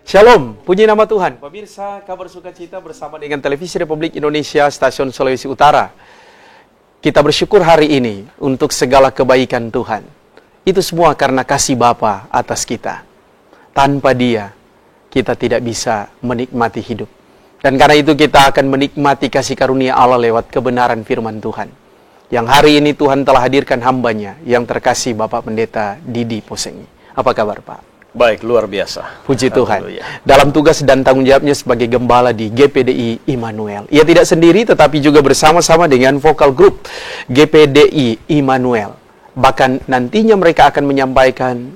Shalom, puji nama Tuhan. Pemirsa, kabar sukacita bersama dengan Televisi Republik Indonesia, Stasiun Sulawesi Utara. Kita bersyukur hari ini untuk segala kebaikan Tuhan. Itu semua karena kasih Bapa atas kita. Tanpa Dia, kita tidak bisa menikmati hidup. Dan karena itu kita akan menikmati kasih karunia Allah lewat kebenaran firman Tuhan. Yang hari ini Tuhan telah hadirkan hambanya, yang terkasih Bapak Pendeta Didi Posengi. Apa kabar Pak? Baik, luar biasa. Puji Tuhan. Dalam tugas dan tanggung jawabnya sebagai gembala di GPDI Immanuel. Ia tidak sendiri tetapi juga bersama-sama dengan vokal grup GPDI Immanuel. Bahkan nantinya mereka akan menyampaikan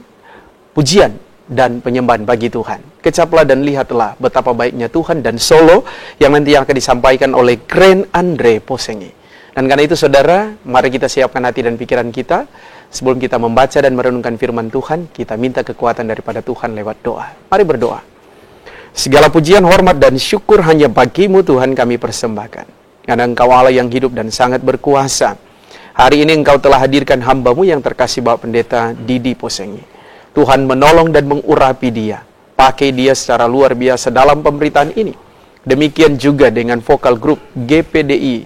pujian dan penyembahan bagi Tuhan. Kecaplah dan lihatlah betapa baiknya Tuhan dan solo yang nanti akan disampaikan oleh Grand Andre Posengi. Dan karena itu saudara, mari kita siapkan hati dan pikiran kita. Sebelum kita membaca dan merenungkan firman Tuhan, kita minta kekuatan daripada Tuhan lewat doa. Mari berdoa. Segala pujian, hormat, dan syukur hanya bagi-Mu Tuhan kami persembahkan. Karena Engkau Allah yang hidup dan sangat berkuasa. Hari ini Engkau telah hadirkan hamba-Mu yang terkasih Bapak Pendeta Didi Posengi. Tuhan menolong dan mengurapi dia. Pakai dia secara luar biasa dalam pemberitaan ini. Demikian juga dengan vokal grup GPDI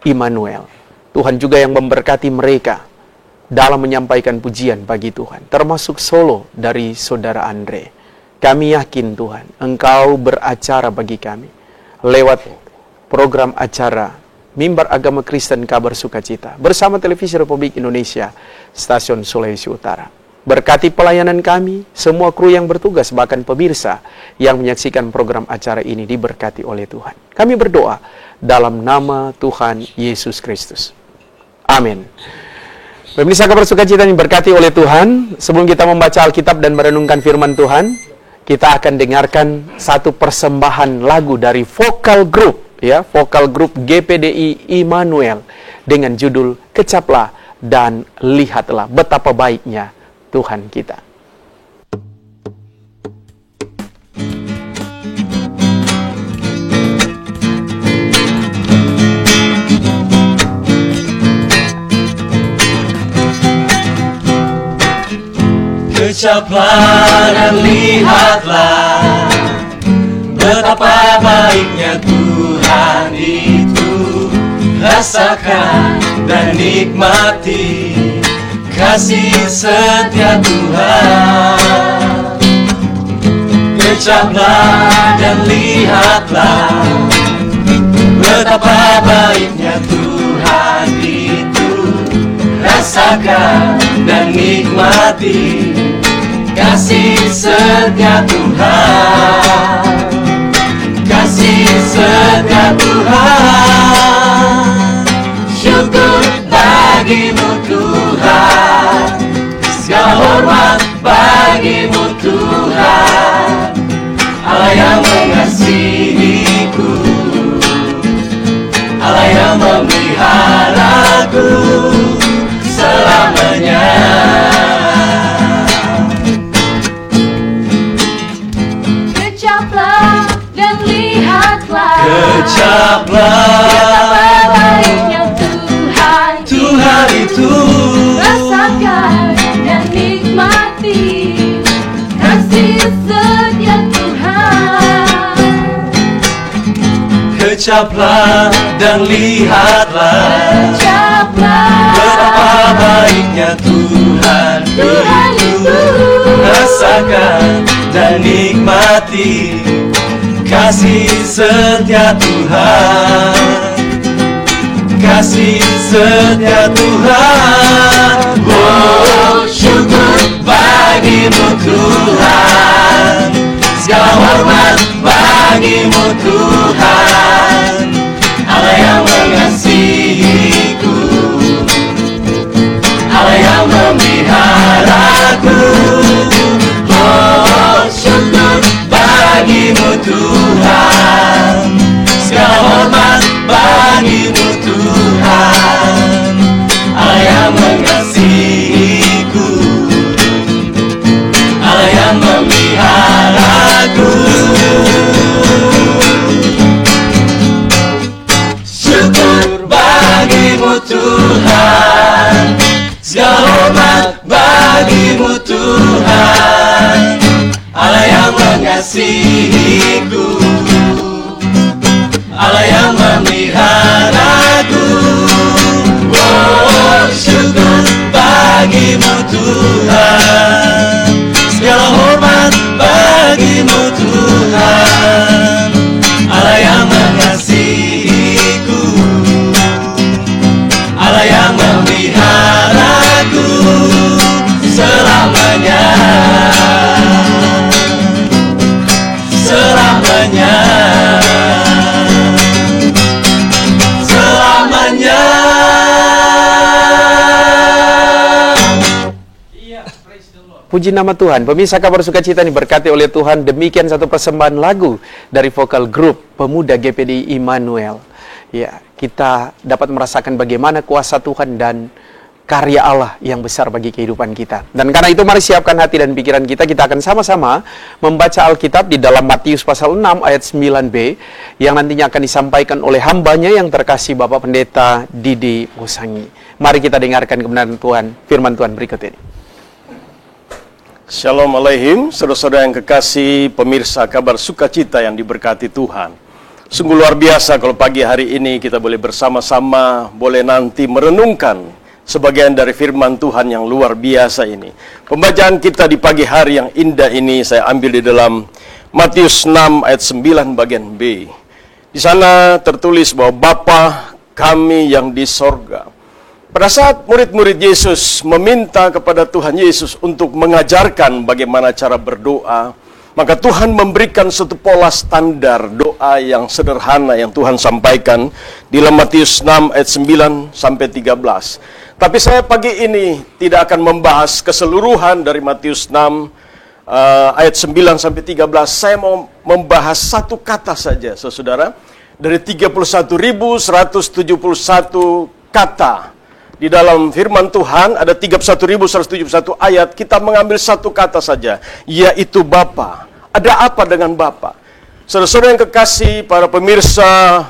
Immanuel. Tuhan juga yang memberkati mereka dalam menyampaikan pujian bagi Tuhan, termasuk solo dari Saudara Andre. Kami yakin Tuhan, Engkau beracara bagi kami lewat program acara Mimbar Agama Kristen Kabar Sukacita bersama Televisi Republik Indonesia, Stasiun Sulawesi Utara. Berkati pelayanan kami, semua kru yang bertugas, bahkan pemirsa yang menyaksikan program acara ini diberkati oleh Tuhan. Kami berdoa dalam nama Tuhan Yesus Kristus. Amin. Pemirsa kabar sukacita yang berkati oleh Tuhan, sebelum kita membaca Alkitab dan merenungkan firman Tuhan, kita akan dengarkan satu persembahan lagu dari vokal grup, vokal grup GPDI Immanuel dengan judul Kecaplah dan Lihatlah Betapa Baiknya Tuhan Kita. Kecaplah dan lihatlah betapa baiknya Tuhan itu. Rasakan dan nikmati kasih setia Tuhan. Kecaplah dan lihatlah betapa baiknya Tuhan itu. Rasakan dan nikmati kasih setia Tuhan, kasih setia Tuhan. Syukur bagi-Mu Tuhan, segala hormat bagi-Mu Tuhan. Allah yang mengasihiku, Allah yang memeliharaku selamanya. Kecaplah dan lihatlah betapa baiknya Tuhan, Tuhan itu. Rasakan dan nikmati kasih setia Tuhan. Kecaplah dan lihatlah betapa baiknya Tuhan, Tuhan itu. Rasakan dan nikmati kasih setia Tuhan, kasih setia Tuhan. Oh, syukur bagi-Mu Tuhan, segala hormat bagi-Mu Tuhan. Allah yang mengasihiku, Allah yang memeliharaku. Oh, syukur bagi-Mu Tuhan, segala hormat bagi-Mu Tuhan. Allah yang mengasihiku, Allah yang mengasihiku, Allah yang memeliharaku. Oh, syukur bagimu Tuhan, segala hormat bagimu Tuhan, Allah yang mengasihiku, Allah yang memeliharaku selamanya, selamanya, selamanya. Puji nama Tuhan. Pemirsa Kabar Sukacita diberkati oleh Tuhan. Demikian satu persembahan lagu dari vokal grup pemuda GPDI Immanuel. Ya, kita dapat merasakan bagaimana kuasa Tuhan dan karya Allah yang besar bagi kehidupan kita. Dan karena itu mari siapkan hati dan pikiran kita. Kita akan sama-sama membaca Alkitab di dalam Matius pasal 6 ayat 9b yang nantinya akan disampaikan oleh hambanya yang terkasih Bapak Pendeta Didi Musangi. Mari kita dengarkan kebenaran Tuhan, firman Tuhan berikut ini. Shalom alaihim, saudara-saudara yang kekasih, pemirsa Kabar Sukacita yang diberkati Tuhan. Sungguh luar biasa kalau pagi hari ini kita boleh bersama-sama, boleh nanti merenungkan sebagian dari firman Tuhan yang luar biasa ini. Pembacaan kita di pagi hari yang indah ini saya ambil di dalam Matius 6 ayat 9 bagian B. Di sana tertulis bahwa Bapa kami yang di sorga. Pada saat murid-murid Yesus meminta kepada Tuhan Yesus untuk mengajarkan bagaimana cara berdoa, maka Tuhan memberikan satu pola standar doa yang sederhana yang Tuhan sampaikan di dalam Matius 6 ayat 9 sampai 13. Tapi saya pagi ini tidak akan membahas keseluruhan dari Matius 6 ayat 9 sampai 13. Saya mau membahas satu kata saja, saudara. Dari 31.171 kata di dalam firman Tuhan, ada 31.171 ayat, kita mengambil satu kata saja, yaitu Bapa. Ada apa dengan Bapa? Saudara-saudara yang kekasih, para pemirsa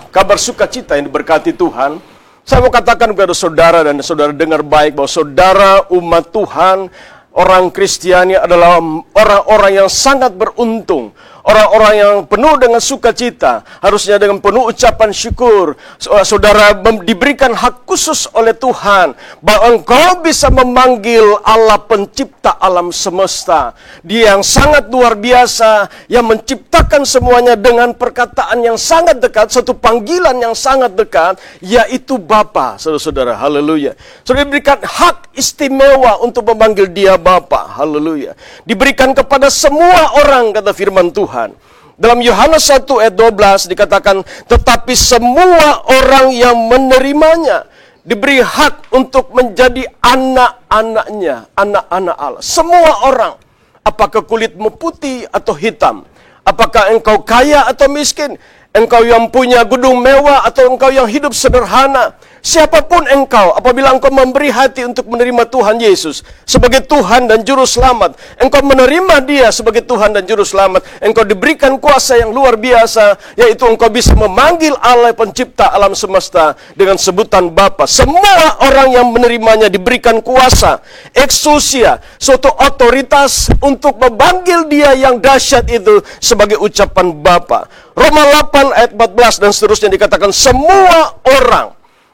Kabar Sukacita yang diberkati Tuhan, saya mau katakan kepada saudara dan saudara dengar baik bahwa saudara umat Tuhan, orang Kristiani adalah orang-orang yang sangat beruntung. Orang-orang yang penuh dengan sukacita, harusnya dengan penuh ucapan syukur. Saudara diberikan hak khusus oleh Tuhan, bahwa engkau bisa memanggil Allah pencipta alam semesta. Dia yang sangat luar biasa, yang menciptakan semuanya dengan perkataan yang sangat dekat, satu panggilan yang sangat dekat, yaitu Bapa, saudara-saudara, haleluya. Saudara diberikan hak istimewa untuk memanggil dia Bapa, haleluya. Diberikan kepada semua orang, kata firman Tuhan. Dalam Yohanes 1 ayat 12 dikatakan, tetapi semua orang yang menerimanya diberi hak untuk menjadi anak-anaknya, anak-anak Allah. Semua orang, apakah kulitmu putih atau hitam, apakah engkau kaya atau miskin, engkau yang punya gedung mewah atau engkau yang hidup sederhana, siapapun engkau, apabila engkau memberi hati untuk menerima Tuhan Yesus sebagai Tuhan dan Juru Selamat, engkau menerima dia sebagai Tuhan dan Juru Selamat, engkau diberikan kuasa yang luar biasa, yaitu engkau bisa memanggil Allah pencipta alam semesta dengan sebutan Bapa. Semua orang yang menerimanya diberikan kuasa, exousia, suatu otoritas untuk memanggil dia yang dahsyat itu sebagai ucapan Bapa. Roma 8 ayat 14 dan seterusnya dikatakan, semua orang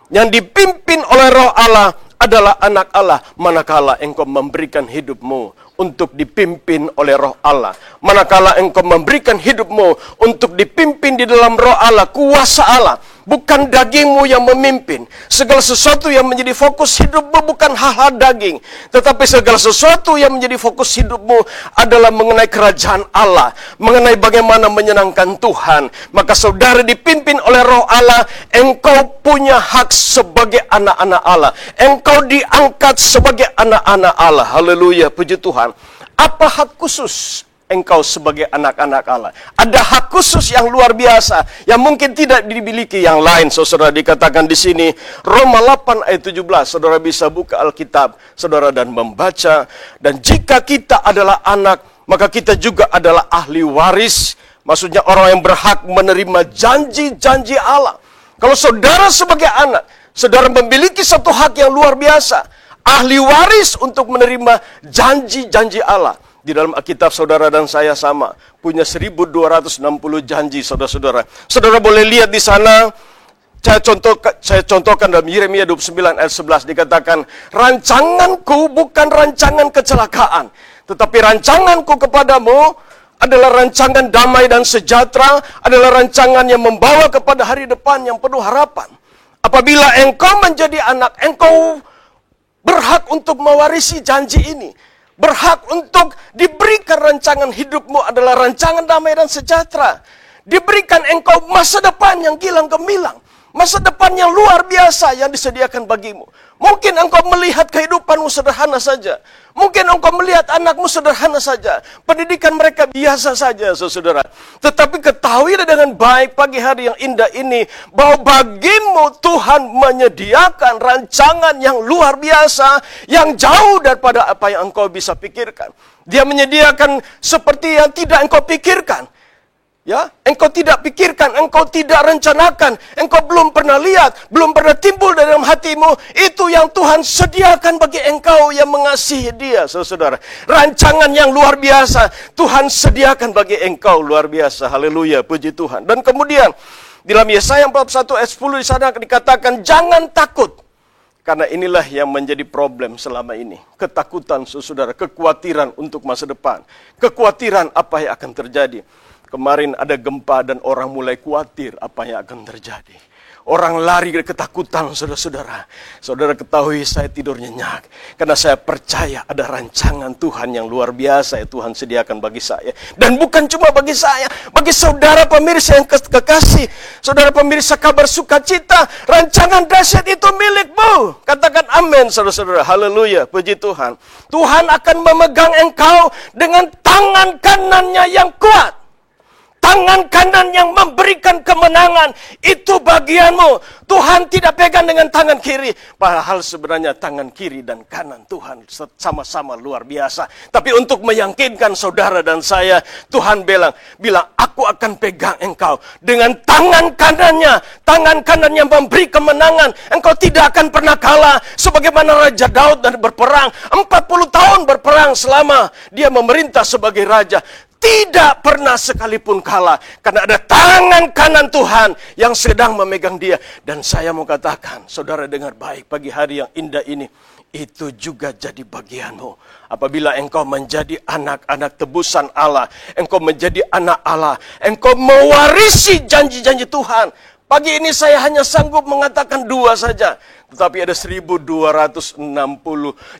yang dipimpin oleh Roh Allah adalah anak Allah, manakala engkau memberikan hidupmu untuk dipimpin oleh Roh Allah. Manakala engkau memberikan hidupmu untuk dipimpin di dalam Roh Allah, kuasa Allah. Bukan dagingmu yang memimpin. Segala sesuatu yang menjadi fokus hidupmu bukan hal-hal daging. Tetapi segala sesuatu yang menjadi fokus hidupmu adalah mengenai kerajaan Allah. Mengenai bagaimana menyenangkan Tuhan. Maka saudara dipimpin oleh Roh Allah. Engkau punya hak sebagai anak-anak Allah. Engkau diangkat sebagai anak-anak Allah. Haleluya, puji Tuhan. Apa hak khusus engkau sebagai anak-anak Allah? Ada hak khusus yang luar biasa yang mungkin tidak dimiliki yang lain. Saudara, dikatakan di sini Roma 8 ayat 17. Saudara bisa buka Alkitab, saudara, dan membaca. Dan jika kita adalah anak, maka kita juga adalah ahli waris. Maksudnya orang yang berhak menerima janji-janji Allah. Kalau saudara sebagai anak, saudara memiliki satu hak yang luar biasa, ahli waris untuk menerima janji-janji Allah. Di dalam Alkitab saudara dan saya sama, punya 1260 janji saudara-saudara. Saudara boleh lihat di sana, saya contohkan dalam Yeremia 29 ayat 11 dikatakan, rancanganku bukan rancangan kecelakaan, tetapi rancanganku kepadamu adalah rancangan damai dan sejahtera, adalah rancangan yang membawa kepada hari depan yang penuh harapan. Apabila engkau menjadi anak, engkau berhak untuk mewarisi janji ini. Berhak untuk diberikan rancangan hidupmu adalah rancangan damai dan sejahtera. Diberikan engkau masa depan yang gilang gemilang. Masa depan yang luar biasa yang disediakan bagimu. Mungkin engkau melihat kehidupanmu sederhana saja. Mungkin engkau melihat anakmu sederhana saja. Pendidikan mereka biasa saja, saudara. Tetapi ketahuilah dengan baik pagi hari yang indah ini, bahwa bagimu Tuhan menyediakan rancangan yang luar biasa, yang jauh daripada apa yang engkau bisa pikirkan. Dia menyediakan seperti yang tidak engkau pikirkan. Ya, engkau tidak pikirkan, engkau tidak rencanakan, engkau belum pernah lihat, belum pernah timbul dalam hatimu, itu yang Tuhan sediakan bagi engkau yang mengasihi Dia, saudara. Rancangan yang luar biasa Tuhan sediakan bagi engkau, luar biasa. Haleluya, puji Tuhan. Dan kemudian dalam Yesaya 41 ayat 10 di sana dikatakan, jangan takut. Karena inilah yang menjadi problem selama ini. Ketakutan, saudara, kekhawatiran untuk masa depan. Kekhawatiran apa yang akan terjadi. Kemarin ada gempa dan orang mulai khawatir apa yang akan terjadi. Orang lari dari ketakutan, saudara-saudara. Saudara ketahui saya tidur nyenyak. Karena saya percaya ada rancangan Tuhan yang luar biasa yang Tuhan sediakan bagi saya. Dan bukan cuma bagi saya. Bagi saudara pemirsa yang kekasih. Saudara pemirsa kabar sukacita. Rancangan dahsyat itu milikmu. Katakan amin, saudara-saudara. Haleluya, puji Tuhan. Tuhan akan memegang engkau dengan tangan kanannya yang kuat. Tangan kanan yang memberikan kemenangan, itu bagianmu. Tuhan tidak pegang dengan tangan kiri. Padahal sebenarnya tangan kiri dan kanan Tuhan sama-sama luar biasa. Tapi untuk meyakinkan saudara dan saya, Tuhan bilang, aku akan pegang engkau dengan tangan kanannya. Tangan kanan yang memberi kemenangan. Engkau tidak akan pernah kalah. Sebagaimana Raja Daud dan berperang. 40 tahun berperang selama dia memerintah sebagai raja. Tidak pernah sekalipun kalah. Karena ada tangan kanan Tuhan yang sedang memegang dia. Dan saya mau katakan, saudara dengar baik pagi hari yang indah ini. Itu juga jadi bagianmu. Apabila engkau menjadi anak-anak tebusan Allah. Engkau menjadi anak Allah. Engkau mewarisi janji-janji Tuhan. Pagi ini saya hanya sanggup mengatakan 2 saja. Tetapi ada 1260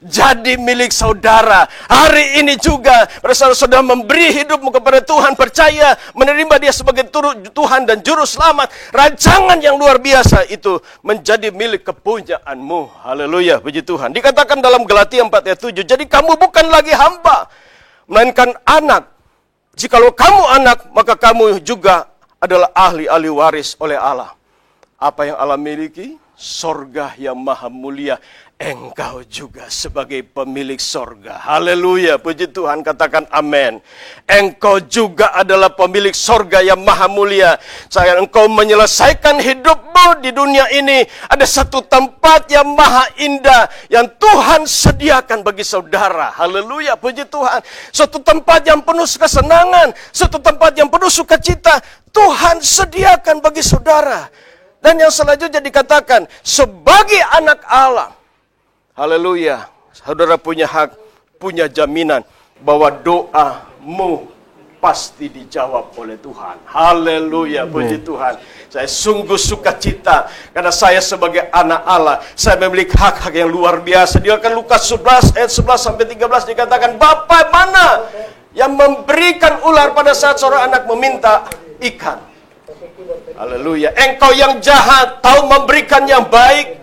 jadi milik saudara. Hari ini juga pada saat saudara memberi hidupmu kepada Tuhan, percaya, menerima Dia sebagai Tuhan dan Juru Selamat, rancangan yang luar biasa itu menjadi milik kepunyaanmu. Haleluya, puji Tuhan. Dikatakan dalam Galatia 4 ayat 7, jadi kamu bukan lagi hamba, melainkan anak. Jikalau kamu anak, maka kamu juga adalah ahli-ahli waris oleh Allah. Apa yang Allah miliki? Sorga yang maha mulia. Engkau juga sebagai pemilik sorga. Haleluya, puji Tuhan, katakan amin. Engkau juga adalah pemilik sorga yang maha mulia. Sayang, engkau menyelesaikan hidupmu di dunia ini. Ada satu tempat yang maha indah yang Tuhan sediakan bagi saudara. Haleluya, puji Tuhan. Suatu tempat yang penuh kesenangan, suatu tempat yang penuh sukacita, Tuhan sediakan bagi saudara. Dan yang selanjutnya dikatakan, sebagai anak Allah. Haleluya. Saudara punya hak, punya jaminan bahwa doamu pasti dijawab oleh Tuhan. Haleluya, puji Tuhan. Saya sungguh sukacita karena saya sebagai anak Allah, saya memiliki hak-hak yang luar biasa. Dia akan Lukas 11 ayat 11 sampai 13 dikatakan, Bapa mana yang memberikan ular pada saat seorang anak meminta ikan? Haleluya. Engkau yang jahat tahu memberikan yang baik.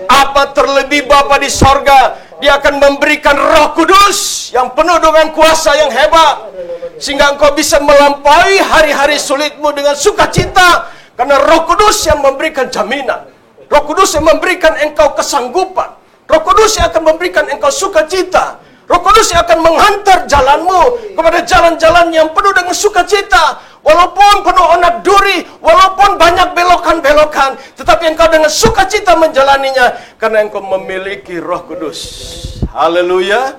Apa terlebih Bapa di sorga, Dia akan memberikan Roh Kudus yang penuh dengan kuasa yang hebat, sehingga engkau bisa melampaui hari-hari sulitmu dengan sukacita. Karena Roh Kudus yang memberikan jaminan, Roh Kudus yang memberikan engkau kesanggupan, Roh Kudus yang akan memberikan engkau sukacita, Roh Kudus yang akan menghantar jalanmu kepada jalan-jalan yang penuh dengan sukacita. Walaupun penuh onak duri, walaupun banyak belokan-belokan, tetapi engkau dengan sukacita menjalaninya, karena engkau memiliki Roh Kudus. Haleluya,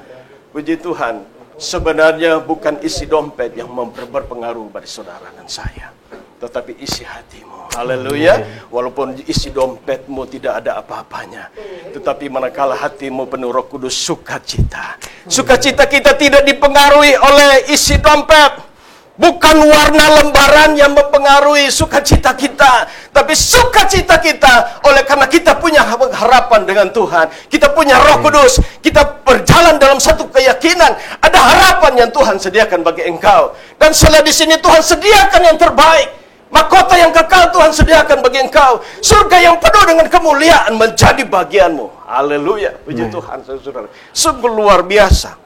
puji Tuhan. Sebenarnya bukan isi dompet yang berpengaruh pada saudara dan saya, tetapi isi hatimu. Haleluya. Walaupun isi dompetmu tidak ada apa-apanya, tetapi manakala hatimu penuh Roh Kudus, sukacita. Sukacita kita tidak dipengaruhi oleh isi dompet. Bukan warna lembaran yang mempengaruhi sukacita kita, tapi sukacita kita oleh karena kita punya harapan dengan Tuhan. Kita punya Roh Kudus. Kita berjalan dalam satu keyakinan. Ada harapan yang Tuhan sediakan bagi engkau. Dan setelah di sini Tuhan sediakan yang terbaik. Mahkota yang kekal Tuhan sediakan bagi engkau. Surga yang penuh dengan kemuliaan menjadi bagianmu. Haleluya. Puji Tuhan, saudara. Sungguh luar biasa.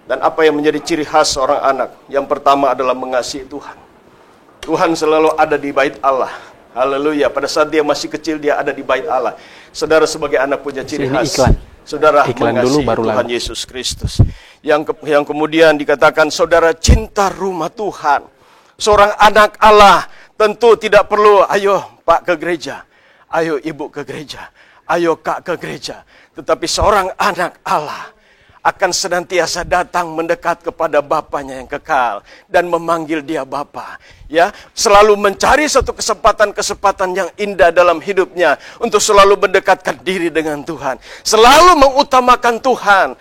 Dan apa yang menjadi ciri khas seorang anak? Yang pertama adalah mengasihi Tuhan. Tuhan selalu ada di bait Allah. Haleluya. Pada saat dia masih kecil, dia ada di bait Allah. Saudara sebagai anak punya ciri khas. Saudara mengasihi Tuhan Yesus Kristus. Yang kemudian dikatakan, saudara cinta rumah Tuhan. Seorang anak Allah tentu tidak perlu, ayo Pak ke gereja, ayo Ibu ke gereja, ayo Kak ke gereja. Tetapi seorang anak Allah akan senantiasa datang mendekat kepada Bapanya yang kekal dan memanggil dia Bapa. Ya, selalu mencari satu kesempatan-kesempatan yang indah dalam hidupnya untuk selalu mendekatkan diri dengan Tuhan, selalu mengutamakan Tuhan.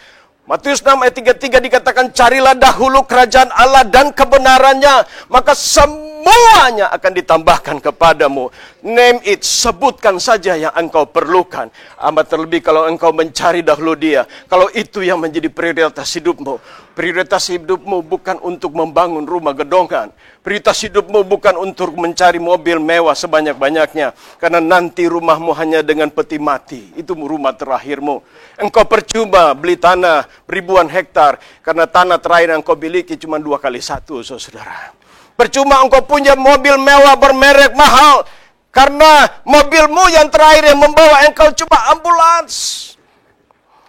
Matius 6 ayat 33 dikatakan, carilah dahulu kerajaan Allah dan kebenarannya, maka semuanya akan ditambahkan kepadamu. Name it, sebutkan saja yang engkau perlukan. Amat terlebih kalau engkau mencari dahulu dia. Kalau itu yang menjadi prioritas hidupmu. Prioritas hidupmu bukan untuk membangun rumah gedongan. Prioritas hidupmu bukan untuk mencari mobil mewah sebanyak-banyaknya. Karena nanti rumahmu hanya dengan peti mati. Itu rumah terakhirmu. Engkau percuma beli tanah ribuan hektar. Karena tanah terakhir yang engkau miliki cuma 2 kali 1, saudara. Percuma engkau punya mobil mewah bermerek mahal, karena mobilmu yang terakhir yang membawa engkau cuma ambulans.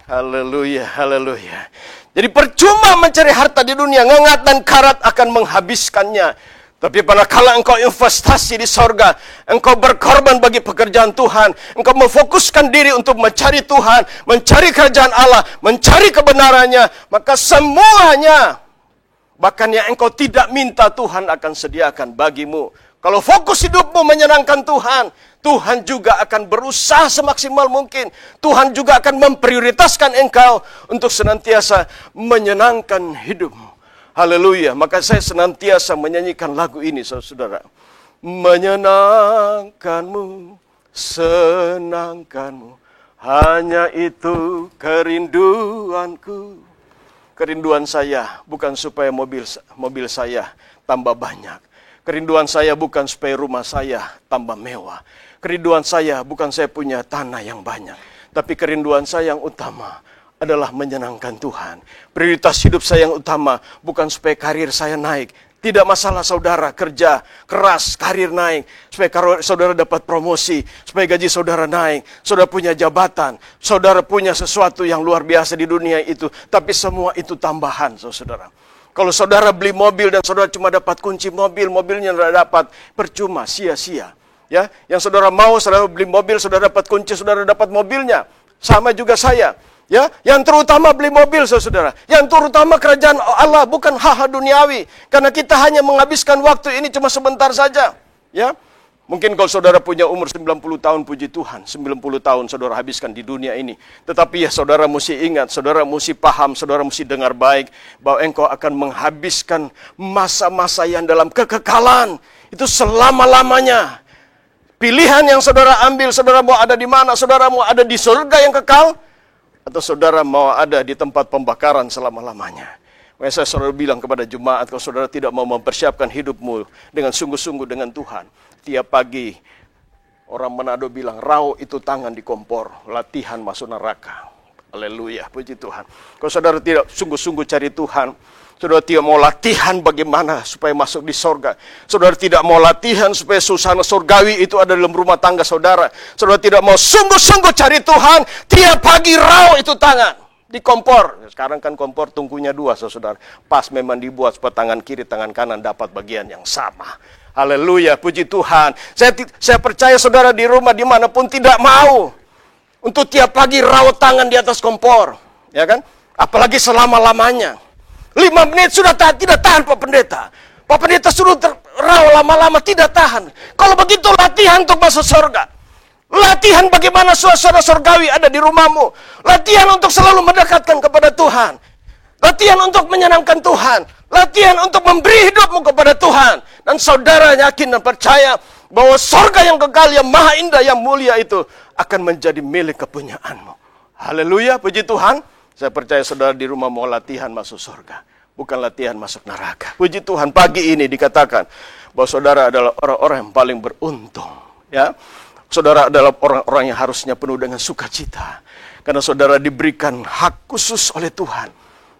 Haleluya, haleluya. Jadi percuma mencari harta di dunia, ngengat dan karat akan menghabiskannya. Tapi manakala engkau investasi di sorga, engkau berkorban bagi pekerjaan Tuhan, engkau memfokuskan diri untuk mencari Tuhan, mencari kerajaan Allah, mencari kebenarannya, maka semuanya, bahkan yang engkau tidak minta, Tuhan akan sediakan bagimu. Kalau fokus hidupmu menyenangkan Tuhan, Tuhan juga akan berusaha semaksimal mungkin. Tuhan juga akan memprioritaskan engkau untuk senantiasa menyenangkan hidupmu. Haleluya. Maka saya senantiasa menyanyikan lagu ini, saudara. Menyenangkanmu, senangkanmu, hanya itu kerinduanku. Kerinduan saya bukan supaya mobil saya tambah banyak. Kerinduan saya bukan supaya rumah saya tambah mewah. Kerinduan saya bukan saya punya tanah yang banyak. Tapi kerinduan saya yang utama adalah menyenangkan Tuhan. Prioritas hidup saya yang utama bukan supaya karir saya naik. Tidak masalah saudara kerja keras, karir naik, supaya saudara dapat promosi, supaya gaji saudara naik, saudara punya jabatan, saudara punya sesuatu yang luar biasa di dunia itu. Tapi semua itu tambahan, saudara. Kalau saudara beli mobil dan saudara cuma dapat kunci mobil, mobilnya tidak dapat, percuma, sia-sia. Ya, yang saudara mau, saudara beli mobil, saudara dapat kunci, saudara dapat mobilnya. Sama juga saya. Ya, yang terutama beli mobil, saudara. Yang terutama kerajaan Allah, bukan hal-hal duniawi. Karena kita hanya menghabiskan waktu ini cuma sebentar saja. Ya, mungkin kalau saudara punya umur 90 tahun, puji Tuhan, 90 tahun saudara habiskan di dunia ini. Tetapi ya saudara mesti ingat, saudara mesti paham, saudara mesti dengar baik, bahwa engkau akan menghabiskan masa-masa yang dalam kekekalan. Itu selama-lamanya. Pilihan yang saudara ambil, saudara mau ada di mana? Saudara mau ada di surga yang kekal? Atau saudara mau ada di tempat pembakaran selama-lamanya? Makanya saya selalu bilang kepada jemaat, kalau saudara tidak mau mempersiapkan hidupmu dengan sungguh-sungguh dengan Tuhan, tiap pagi orang Manado bilang, rauh itu tangan di kompor, latihan masuk neraka. Haleluya, puji Tuhan. Kalau saudara tidak sungguh-sungguh cari Tuhan, saudara tidak mau latihan bagaimana supaya masuk di sorga. Saudara tidak mau latihan supaya suasana surgawi itu ada dalam rumah tangga saudara. Saudara tidak mau sungguh-sungguh cari Tuhan, tiap pagi rauh itu tangan di kompor. Sekarang kan kompor tungkunya 2, saudara. Pas memang dibuat supaya tangan kiri, tangan kanan dapat bagian yang sama. Haleluya, puji Tuhan. Saya percaya saudara di rumah dimanapun tidak mau untuk tiap pagi rauh tangan di atas kompor. Ya kan? Apalagi selama-lamanya. 5 menit sudah tidak tahan Pak Pendeta. Pak Pendeta suruh raw lama-lama tidak tahan. Kalau begitu latihan untuk masuk surga. Latihan bagaimana suasana surgawi ada di rumahmu. Latihan untuk selalu mendekatkan kepada Tuhan. Latihan untuk menyenangkan Tuhan. Latihan untuk memberi hidupmu kepada Tuhan. Dan saudara yakin dan percaya bahwa surga yang kekal, yang maha indah, yang mulia itu akan menjadi milik kepunyaanmu. Haleluya, puji Tuhan. Saya percaya saudara di rumah mau latihan masuk surga, bukan latihan masuk neraka. Puji Tuhan, pagi ini dikatakan bahwa saudara adalah orang-orang yang paling beruntung. Ya, saudara adalah orang-orang yang harusnya penuh dengan sukacita. Karena saudara diberikan hak khusus oleh Tuhan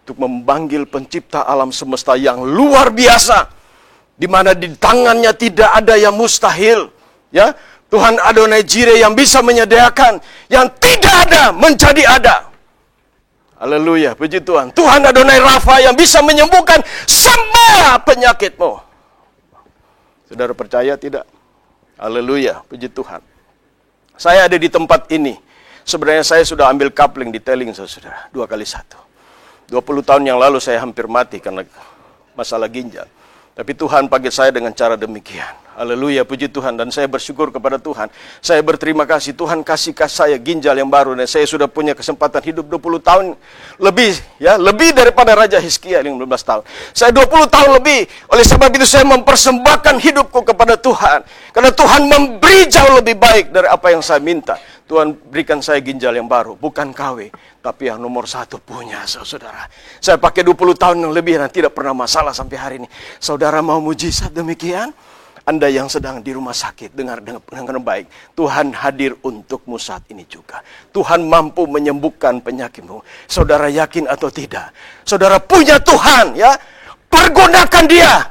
untuk memanggil pencipta alam semesta yang luar biasa, di mana di tangannya tidak ada yang mustahil. Ya, Tuhan Adonai Jireh yang bisa menyediakan yang tidak ada menjadi ada. Haleluya, puji Tuhan. Tuhan Adonai Rafa yang bisa menyembuhkan semua penyakitmu. Saudara percaya tidak? Haleluya, puji Tuhan. Saya ada di tempat ini. Sebenarnya saya sudah ambil coupling di Telling, saudara. 2x1. 20 tahun yang lalu saya hampir mati karena masalah ginjal. Tapi Tuhan panggil saya dengan cara demikian. Haleluya, puji Tuhan. Dan saya bersyukur kepada Tuhan. Saya berterima kasih. Tuhan kasih saya ginjal yang baru. Dan saya sudah punya kesempatan hidup 20 tahun lebih. Ya, lebih daripada Raja Hizkia 15 tahun. Saya 20 tahun lebih. Oleh sebab itu saya mempersembahkan hidupku kepada Tuhan. Karena Tuhan memberi jauh lebih baik dari apa yang saya minta. Tuhan berikan saya ginjal yang baru. Bukan KW, tapi yang nomor 1 punya, saudara. Saya pakai 20 tahun yang lebih dan tidak pernah masalah sampai hari ini. Saudara mau mujizat demikian? Anda yang sedang di rumah sakit, dengar dengan baik. Tuhan hadir untukmu saat ini juga. Tuhan mampu menyembuhkan penyakitmu. Saudara yakin atau tidak? Saudara punya Tuhan, ya. Pergunakan dia.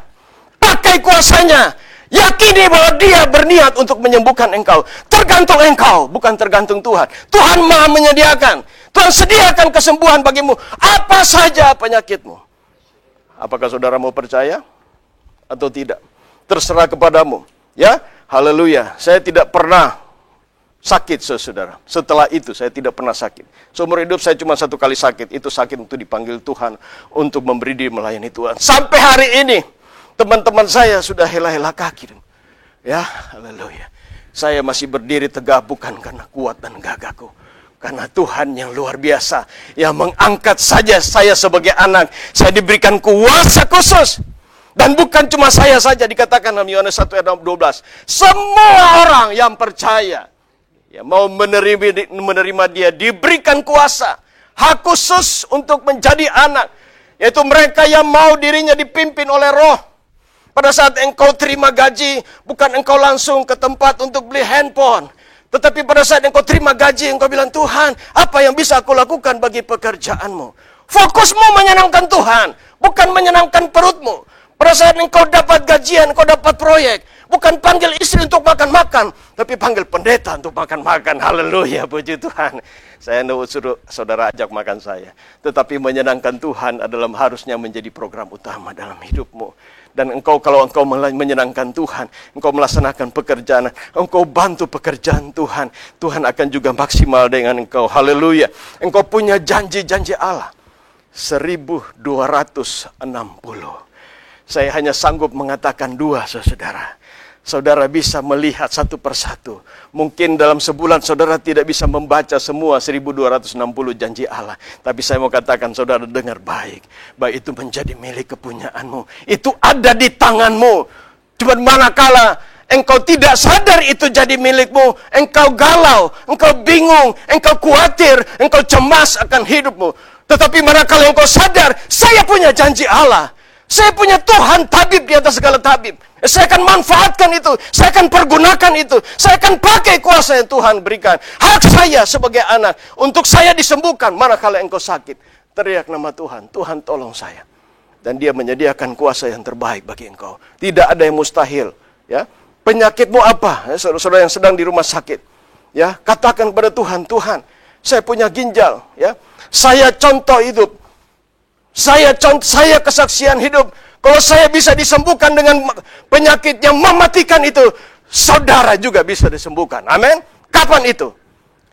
Pakai kuasanya. Yakini bahwa dia berniat untuk menyembuhkan engkau. Tergantung engkau, bukan tergantung Tuhan. Tuhan maha menyediakan. Tuhan sediakan kesembuhan bagimu. Apa saja penyakitmu. Apakah saudara mau percaya? Atau tidak? Terserah kepadamu. Ya, haleluya. Saya tidak pernah sakit, saudara. Setelah itu saya tidak pernah sakit. Seumur hidup saya cuma 1 kali sakit. Itu sakit untuk dipanggil Tuhan. Untuk memberi diri melayani Tuhan. Sampai hari ini. Teman-teman saya sudah hela-hela kaki. Ya, haleluya. Saya masih berdiri tegak bukan karena kuat dan gagahku. Karena Tuhan yang luar biasa. Yang mengangkat saja saya sebagai anak. Saya diberikan kuasa khusus. Dan bukan cuma saya saja, dikatakan dalam Yohanes 1 ayat 12. Semua orang yang percaya. Ya, mau menerima dia. Diberikan kuasa. Hak khusus untuk menjadi anak. Yaitu mereka yang mau dirinya dipimpin oleh Roh. Pada saat engkau terima gaji, bukan engkau langsung ke tempat untuk beli handphone. Tetapi pada saat engkau terima gaji, engkau bilang, Tuhan, apa yang bisa aku lakukan bagi pekerjaanmu? Fokusmu menyenangkan Tuhan, bukan menyenangkan perutmu. Pada saat engkau dapat gajian, engkau dapat proyek. Bukan panggil istri untuk makan-makan, tapi panggil pendeta untuk makan-makan. Haleluya, puji Tuhan. Saya tidak suruh saudara ajak makan saya. Tetapi menyenangkan Tuhan adalah harusnya menjadi program utama dalam hidupmu. Dan engkau, kalau engkau menyenangkan Tuhan, engkau melaksanakan pekerjaan, engkau bantu pekerjaan Tuhan, Tuhan akan juga maksimal dengan engkau. Haleluya. Engkau punya janji-janji Allah. 1260. Saya hanya sanggup mengatakan 2, saudara. Saudara bisa melihat satu persatu. Mungkin dalam sebulan saudara tidak bisa membaca semua 1260 janji Allah. Tapi saya mau katakan saudara dengar baik. Baik itu menjadi milik kepunyaanmu. Itu ada di tanganmu. Cuma manakala engkau tidak sadar itu jadi milikmu. Engkau galau, engkau bingung, engkau khawatir, engkau cemas akan hidupmu. Tetapi manakala engkau sadar, saya punya janji Allah. Saya punya Tuhan tabib di atas segala tabib. Saya akan manfaatkan itu. Saya akan pergunakan itu. Saya akan pakai kuasa yang Tuhan berikan. Hak saya sebagai anak. Untuk saya disembuhkan. Manakala engkau sakit. Teriak nama Tuhan. Tuhan tolong saya. Dan dia menyediakan kuasa yang terbaik bagi engkau. Tidak ada yang mustahil. Ya. Penyakitmu apa? Ya, saudara-saudara yang sedang di rumah sakit. Ya. Katakan kepada Tuhan. Tuhan, saya punya ginjal. Ya. Saya contoh hidup. Saya kesaksian hidup. Kalau saya bisa disembuhkan dengan penyakit yang mematikan itu, saudara juga bisa disembuhkan. Amin. Kapan itu?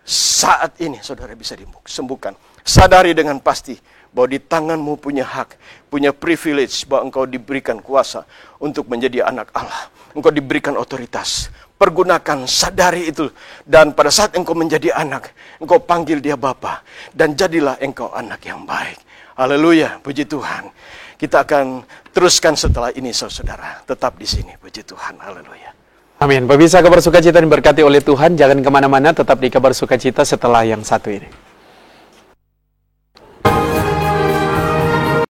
Saat ini saudara bisa disembuhkan. Sadari dengan pasti bahwa di tanganmu punya hak, punya privilege, bahwa engkau diberikan kuasa untuk menjadi anak Allah. Engkau diberikan otoritas. Pergunakan, sadari itu. Dan pada saat engkau menjadi anak, engkau panggil dia Bapa. Dan jadilah engkau anak yang baik. Haleluya, puji Tuhan. Kita akan teruskan setelah ini, saudara. Tetap di sini, puji Tuhan. Haleluya. Amin. Pemirsa Kabar Sukacita diberkati oleh Tuhan. Jangan kemana-mana, tetap di Kabar Sukacita setelah yang satu ini.